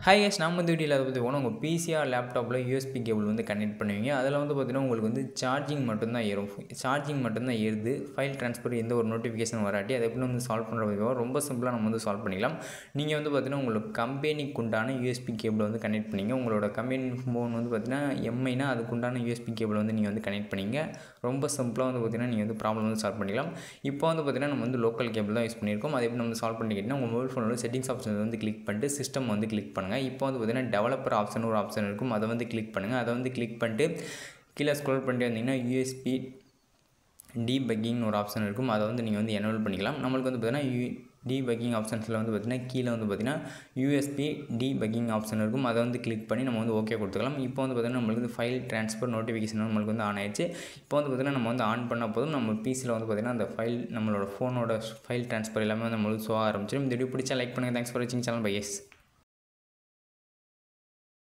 Hi guys நம்ம இந்த வீடியோவில் அதை பற்றி போனால் உங்கள் பிசி ஆர் லேப்டாப்பில் யூஎஸ்பி கேபிள் வந்து கனெக்ட் பண்ணுவீங்க. அதில் வந்து பார்த்திங்கன்னா உங்களுக்கு வந்து சார்ஜிங் மட்டும்தான் ஏறுது. ஃபைல் ட்ரான்ஸ்ஃபர் எந்த ஒரு நோட்டிஃபிகேஷன் வராட்டி அதை எப்படி வந்து சால்வ் பண்ணுறது ரொம்ப சிம்பிளாக நம்ம வந்து சால்வ் பண்ணிக்கலாம். நீங்கள் வந்து பார்த்திங்கன்னா உங்களுக்கு கம்பெனிக்கு உண்டான யூஎஸ்பி கேபிள் வந்து கனெக்ட் பண்ணிங்க. உங்களோட கம்பெனி ஃபோன் வந்து பார்த்திங்கன்னா எம்ஐனா அதுக்குண்டான யூஎஸ்பி கேபிள் வந்து நீங்கள் வந்து கனெக்ட் பண்ணிங்க. ரொம்ப சிம்பிளாக வந்து பார்த்திங்கன்னா நீங்கள் வந்து ப்ராப்ளம் வந்து சால்வ் பண்ணிக்கலாம். இப்போ வந்து பார்த்திங்கன்னா நம்ம வந்து லோக்கல் கேபிள் தான் யூஸ் பண்ணியிருக்கோம். அதை எப்படி நம்ம சால்வ் பண்ணிக்கிட்டோம்னா உங்கள் மொபைல் ஃபோனோட செட்டிங்ஸ் ஆப்ஷன் வந்து கிளிக் பண்ணிட்டு சிஸ்டம் வந்து கிளிக் பண்ணுங்கள். இப்போ வந்து பார்த்திங்கன்னா டெவலப்பர் ஆப்ஷன் ஒரு ஆப்ஷன் இருக்கும். அதை வந்து கிளிக் பண்ணுங்கள். அதை வந்து கிளிக் பண்ணிட்டு கீழே ஸ்க்ரோல் பண்ணிட்டு வந்தீங்கன்னா யூஎஸ்பி டீபக்கிங்னு ஒரு ஆப்ஷன் இருக்கும். அதை வந்து நீங்கள் வந்து எனேபிள் பண்ணிக்கலாம். நம்மளுக்கு வந்து பார்த்திங்கன்னா டீபக்கிங் ஆப்ஷன்ஸில் வந்து பார்த்திங்கன்னா கீழே வந்து பார்த்திங்கன்னா யூஎஸ்பி டீபக்கிங் ஆப்ஷன் இருக்கும். அதை வந்து கிளிக் பண்ணி நம்ம வந்து ஓகே கொடுத்துக்கலாம். இப்போ வந்து பார்த்திங்கன்னா நம்மளுக்கு வந்து ஃபைல் ட்ரான்ஸ்ஃபர் நோட்டிஃபிகேஷன் நம்மளுக்கு வந்து ஆன் ஆயிடுச்சு. இப்போ வந்து பார்த்திங்கன்னா நம்ம வந்து ஆன் பண்ண போதும் நம்ம பிசியில் வந்து பார்த்திங்கன்னா அந்த ஃபைல் நம்மளோட ஃபோனோட ஃபைல் ட்ரான்ஸ்ஃபர் எல்லாமே நம்மளுக்கு ஷோ ஆரம்பிச்சிடும். இந்த வீடியோ பிடிச்சா லைக் பண்ணுங்கள். தேங்க்ஸ் ஃபார் வாட்சிங் சேனல். Bye S.